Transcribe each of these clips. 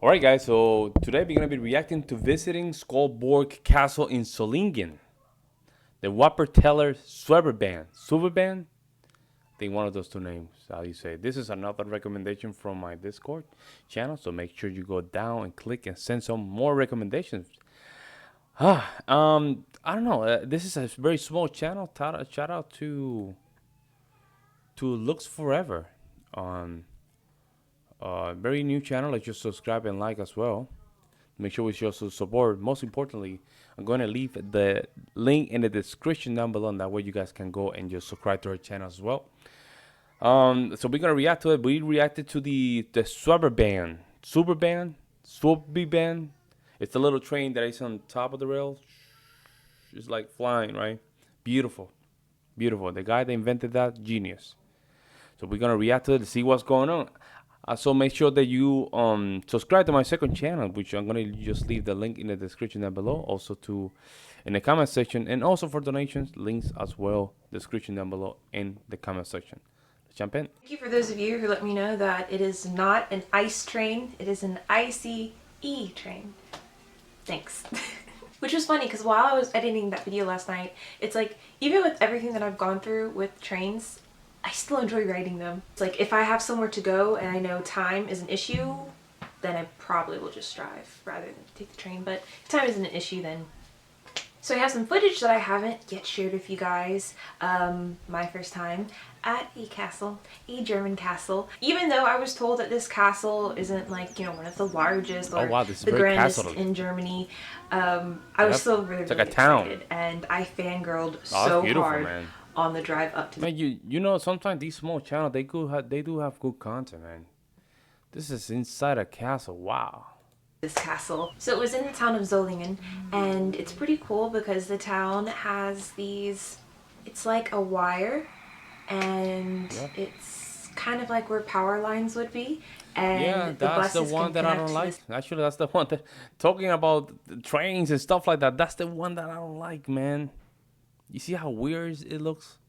Alright guys, so today we're going to be reacting to visiting Schloss Burg Castle in Solingen. The Wuppertaler Schwebebahn. Schwebebahn? I think one of those two names, how you say it. This is another recommendation from my Discord channel, so make sure you go down and click and send some more recommendations. I don't know, this is a very small channel. Shout out to Looks Forever. Very new channel. Like, just subscribe and like as well. Make sure we show some support. Most importantly, I'm going to leave the link in the description down below, and that way you guys can go and just subscribe to our channel as well. So we're gonna react to it. We reacted to the Schwebebahn. Schwebebahn. It's a little train that is on top of the rail. It's like flying, right? Beautiful, beautiful. The guy that invented that, genius. So we're gonna react to it to see what's going on. So make sure that you subscribe to my second channel, which I'm gonna just leave the link in the description down below. Also to in the comment section, and also for donations, links as well. Description down below in the comment section. Let's jump in. Thank you for those of you who let me know that it is not an ice train, it is an ICE train. Thanks. Which was funny because while I was editing that video last night, it's like, even with everything that I've gone through with trains, I still enjoy riding them. It's like, if I have somewhere to go and I know time is an issue, then I probably will just drive rather than take the train. But if time isn't an issue, then... So I have some footage that I haven't yet shared with you guys. My first time at a castle, a German castle. Even though I was told that this castle isn't like, you know, one of the largest or the grandest in Germany, I was still really, really excited. And I fangirled so hard. Man. On the drive up to man, you know, sometimes these small channels, they do have good content, man. This is inside a castle. Wow. This castle. So it was in the town of Solingen, and it's pretty cool because the town has these, it's like a wire, and it's kind of like where power lines would be. And yeah, that's the one that I don't like. Actually, that's the one that, talking about trains and stuff like that, that's the one that I don't like, man. You see how weird it looks?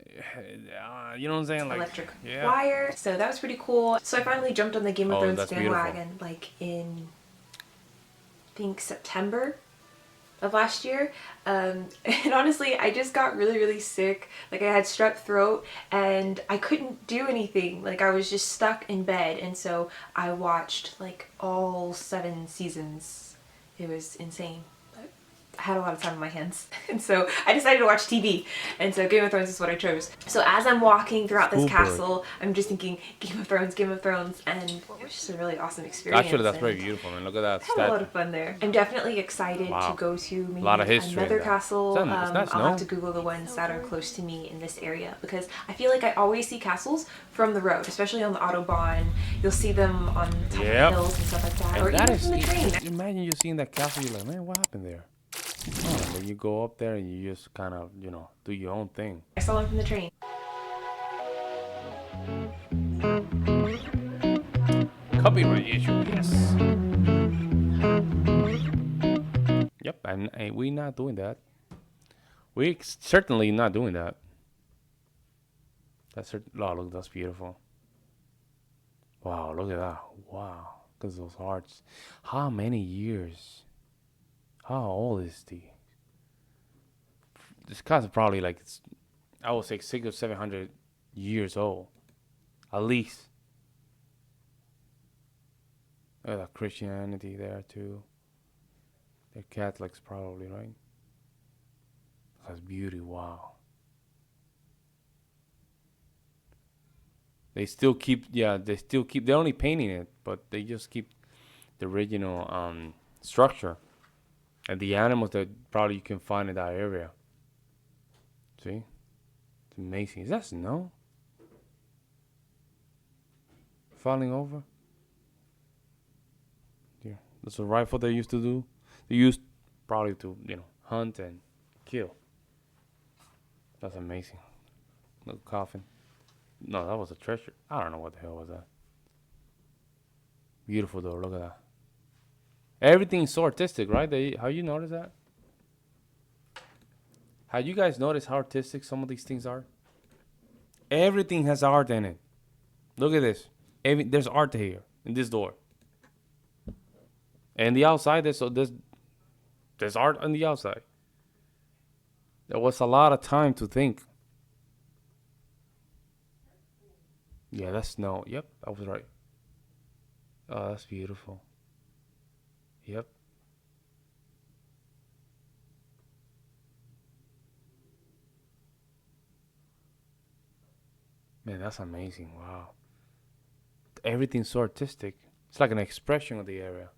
You know what I'm saying? Like electric wire. So that was pretty cool. So I finally jumped on the Game of Thrones bandwagon like in, I think, September of last year. And honestly, I just got really, really sick. Like, I had strep throat and I couldn't do anything. Like, I was just stuck in bed. And so I watched like all 7 seasons. It was insane. I had a lot of time on my hands, and so I decided to watch TV, and so Game of Thrones is what I chose. So as I'm walking throughout this castle, I'm just thinking Game of Thrones, and it was just a really awesome experience. Actually, that's very beautiful, man. Look at that. I had a lot of fun there. I'm definitely excited to go to maybe another castle. I'll have to Google the ones that are close to me in this area, because I feel like I always see castles from the road, especially on the Autobahn. You'll see them on top of hills and stuff like that, and or even from the train. Imagine you're seeing that castle, you're like, man, what happened there? Oh, and then you go up there and you just kind of, you know, do your own thing. I saw them from the train. Copyright issue, yes. Yep, and we're not doing that. We certainly not doing that. Oh, look, that's beautiful. Wow, look at that. Wow, look at those hearts. How many years? How old is this castle? Probably like, I would say 600 or 700 years old, at least. Look at that Christianity there too. They're Catholics probably, right? That's beauty. Wow. They still keep, they're only painting it, but they just keep the original structure. And the animals that probably you can find in that area. See? It's amazing. Is that snow? Falling over? Yeah. That's a rifle they used to do. They used probably to, you know, hunt and kill. That's amazing. Little coffin. No, that was a treasure. I don't know what the hell was that. Beautiful though, look at that. Everything's so artistic, right? How you notice that? Have you guys noticed how artistic some of these things are? Everything has art in it. Look at this. There's art here in this door. And the outside, there's art on the outside. There was a lot of time to think. Yeah, that's snow. Yep, I was right. Oh, that's beautiful. Yep. Man, that's amazing. Wow. Everything's so artistic. It's like an expression of the area.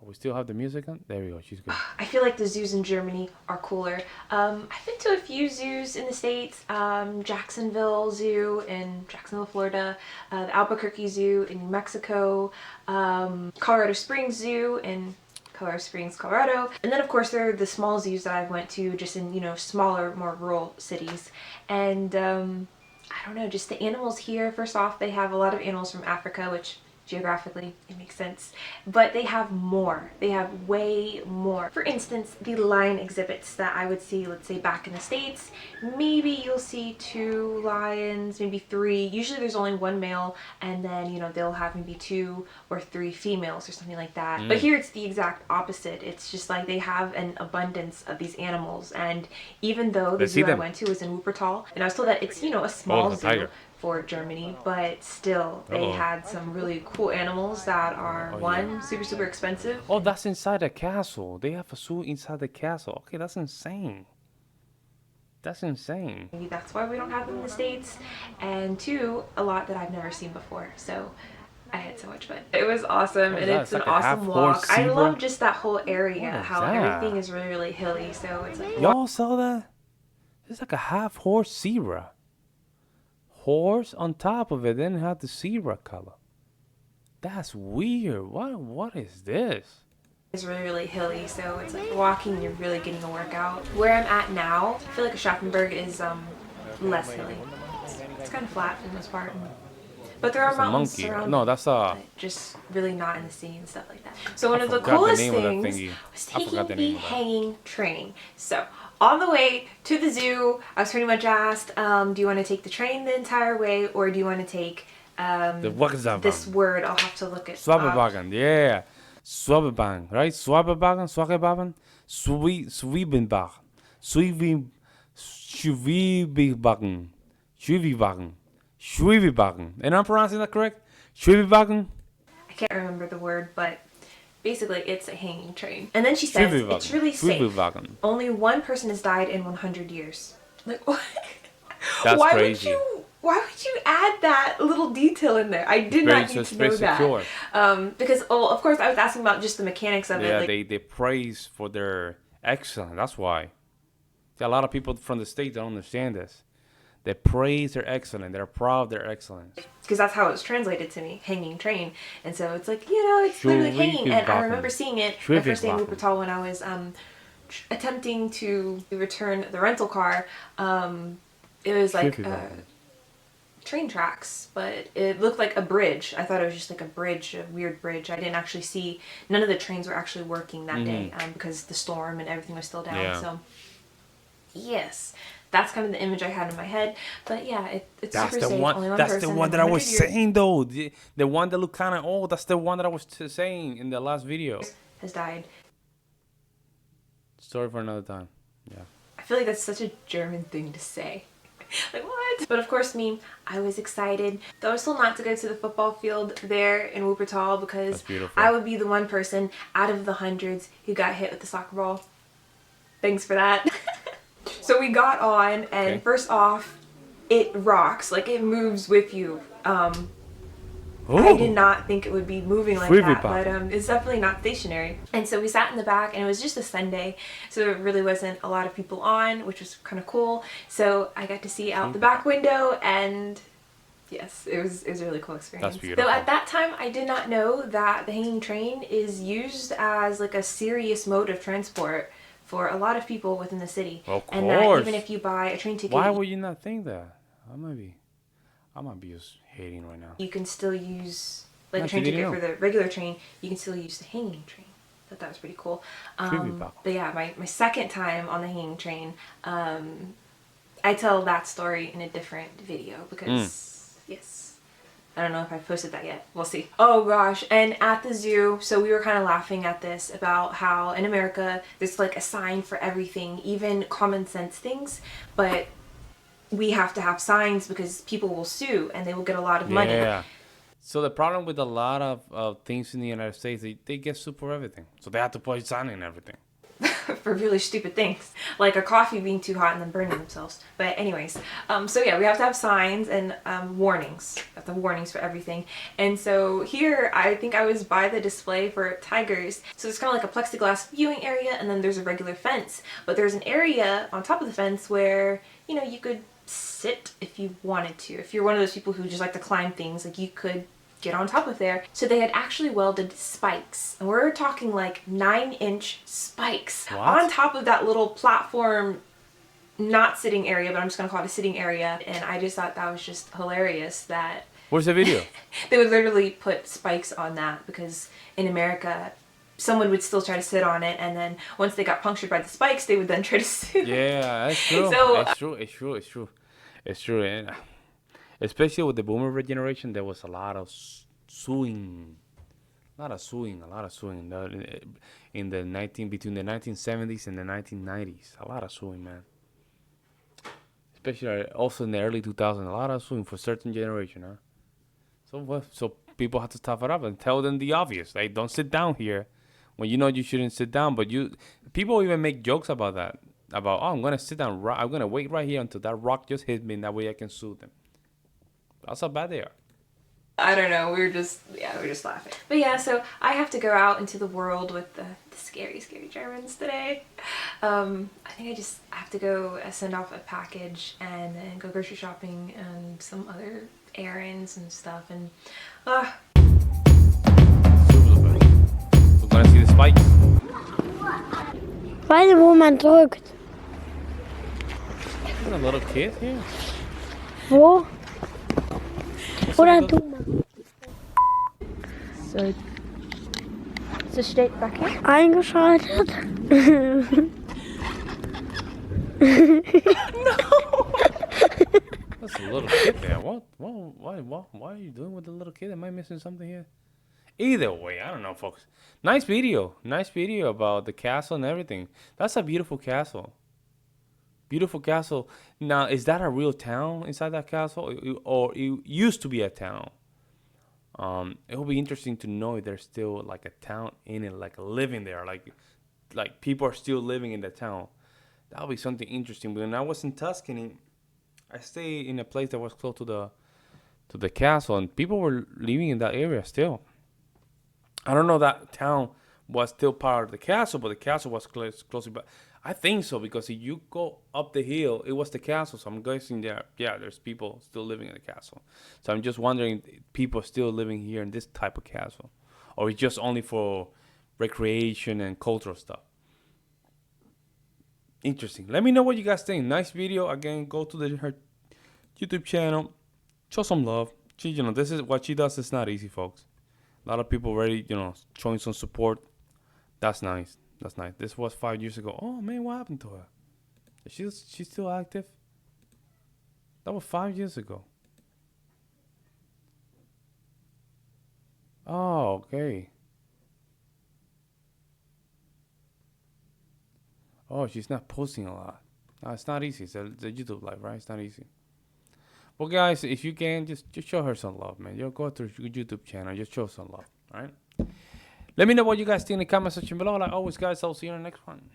Oh, we still have the music on? There we go. She's good. I feel like the zoos in Germany are cooler. I've been to a few zoos in the States. Jacksonville Zoo in Jacksonville, Florida. The Albuquerque Zoo in New Mexico. Colorado Springs Zoo in Colorado Springs, Colorado. And then of course there are the small zoos that I've went to just in, smaller, more rural cities. And I don't know, just the animals here, first off, they have a lot of animals from Africa, which geographically it makes sense, but they have more. They have way more. For instance, the lion exhibits that I would see, let's say back in the States, maybe you'll see 2 lions, maybe 3. Usually there's only 1 male, and then they'll have maybe 2 or 3 females or something like that. But here it's the exact opposite. It's just like they have an abundance of these animals, and even though the zoo I went to was in Wuppertal, and I was told that it's a small zoo tiger. For Germany, but still they had some really cool animals that are super expensive. Oh, that's inside the castle. They have a zoo inside the castle. Okay, that's insane. That's insane. Maybe that's why we don't have them in the States. And 2, a lot that I've never seen before. So I had so much fun. It was awesome, and it's an awesome walk. I love just that whole area, how everything is really hilly. So it's like, y'all saw that? It's like a half horse zebra. Horse on top of it, then it had the zebra color. That's weird. What is this? It's really hilly, so it's like walking, you're really getting a workout. Where I'm at now, I feel like Aschaffenburg is less hilly. It's kind of flat for the most part. But there are mountains surrounding. No, that's just really not in the sea and stuff like that. So one of the coolest things was taking the hanging train. So on the way to the zoo, I was pretty much asked, do you want to take the train the entire way, or do you want to take this word? I'll have to look it up. Schwebebahn, yeah. Schwebebahn, right? Schwebebahn, Schwebebahn. And I'm pronouncing that correct? Schwebebahn? I can't remember the word, but basically it's a hanging train. And then she says, it's really safe. Only 1 person has died in 100 years. Like, what? That's crazy. Why would you add that little detail in there? I did not need to know that. Because, of course, I was asking about just the mechanics of it. Yeah, they praise for their excellence. That's why. See, a lot of people from the States don't understand this. They praise their excellence. They're proud of their excellence. Because that's how it was translated to me, hanging train. And so it's like, it's literally hanging. And I remember seeing it my first day in Wuppertal when I was attempting to return the rental car. It was like train tracks, but it looked like a bridge. I thought it was just like a bridge, a weird bridge. I didn't actually see, none of the trains were actually working that day because the storm and everything was still down. Yeah. So, yes. That's kind of the image I had in my head. But yeah, it's super safe. Only 1 person. That's the one that I was saying, though. The one that looked kind of old. That's the one that I was saying in the last video. Has died. Story for another time. Yeah. I feel like that's such a German thing to say. Like, what? But of course, I was excited. Though I was still not to go to the football field there in Wuppertal because I would be the 1 person out of the hundreds who got hit with the soccer ball. Thanks for that. So we got on, and first off, it rocks. Like, it moves with you. I did not think it would be moving like that, but it's definitely not stationary. And so we sat in the back, and it was just a Sunday, so there really wasn't a lot of people on, which was kind of cool. So I got to see out the back window, and yes, it was a really cool experience. That's beautiful. Though at that time, I did not know that the hanging train is used as like a serious mode of transport for a lot of people within the city. Of course. And that even if you buy a train ticket... Why would you not think that? I might be just hating right now. You can still use, like, a train ticket for the regular train, you can still use the hanging train. I thought that was pretty cool. But yeah, my second time on the hanging train, I tell that story in a different video because, yes, I don't know if I've posted that yet. We'll see. Oh gosh, and at the zoo, so we were kind of laughing at this about how in America there's like a sign for everything, even common sense things, but we have to have signs because people will sue and they will get a lot of money. Yeah. So the problem with a lot of things in the United States, they get sued for everything. So they have to put a sign in everything. For really stupid things, like a coffee being too hot and then burning themselves. But anyways, so yeah, we have to have signs and warnings. We have to have warnings for everything. And so here, I think I was by the display for tigers. So it's kind of like a plexiglass viewing area, and then there's a regular fence. But there's an area on top of the fence where, you know, you could sit if you wanted to. If you're one of those people who just like to climb things, like you could get on top of there. So they had actually welded spikes, and we're talking like 9-inch spikes on top of that little platform, not sitting area, but I'm just gonna call it a sitting area. And I just thought that was just hilarious that Where's the video? they would literally put spikes on that, because in America someone would still try to sit on it, and then once they got punctured by the spikes, they would then try to sue. Yeah, that's true. So, It's true. And especially with the boomer generation, there was a lot of suing. A lot of suing. Between the 1970s and the 1990s. A lot of suing, man. Especially also in the early 2000s, a lot of suing for certain generation, huh? So people have to tough it up and tell them the obvious. Like, don't sit down here when you know you shouldn't sit down. But people even make jokes about that. About, oh, I'm gonna sit down. I'm gonna wait right here until that rock just hit me, and that way I can sue them. That's how bad they are. I don't know. We were just laughing. But yeah, so I have to go out into the world with the scary, scary Germans today. I think I have to go send off a package and then go grocery shopping and some other errands and stuff. And We're gonna see the spike. Weil wo man drückt. There's a little kid here. Wo? Oder du mal. So steht back here. Eingeschaltet. That's a little kid there. What? Why are you doing with the little kid? Am I missing something here? Either way, I don't know, folks. Nice video about the castle and everything. That's a beautiful castle. Beautiful castle. Now, is that a real town inside that castle, or it used to be a town? It will be interesting to know if there's still like a town in it, like living there, like people are still living in the town. That would be something interesting. When I was in Tuscany, I stayed in a place that was close to the castle, and people were living in that area still. I don't know that town was still part of the castle, but the castle was close by. I think so, because if you go up the hill, it was the castle. So I'm guessing there's people still living in the castle. So I'm just wondering, people still living here in this type of castle, or it's just only for recreation and cultural stuff. Interesting. Let me know what you guys think. Nice video. Again, go to her YouTube channel. Show some love. This is what she does. It's not easy, folks. A lot of people already, showing some support. That's nice. This was 5 years ago. Oh man, what happened to her? Is she still active? That was 5 years ago. Oh, okay. Oh, she's not posting a lot. No, it's not easy. It's a YouTube live, right? It's not easy. Well, guys, if you can, just show her some love, man. Go to your YouTube channel. Just show some love, all right? Let me know what you guys think in the comment section below. Like always, guys, I'll see you in the next one.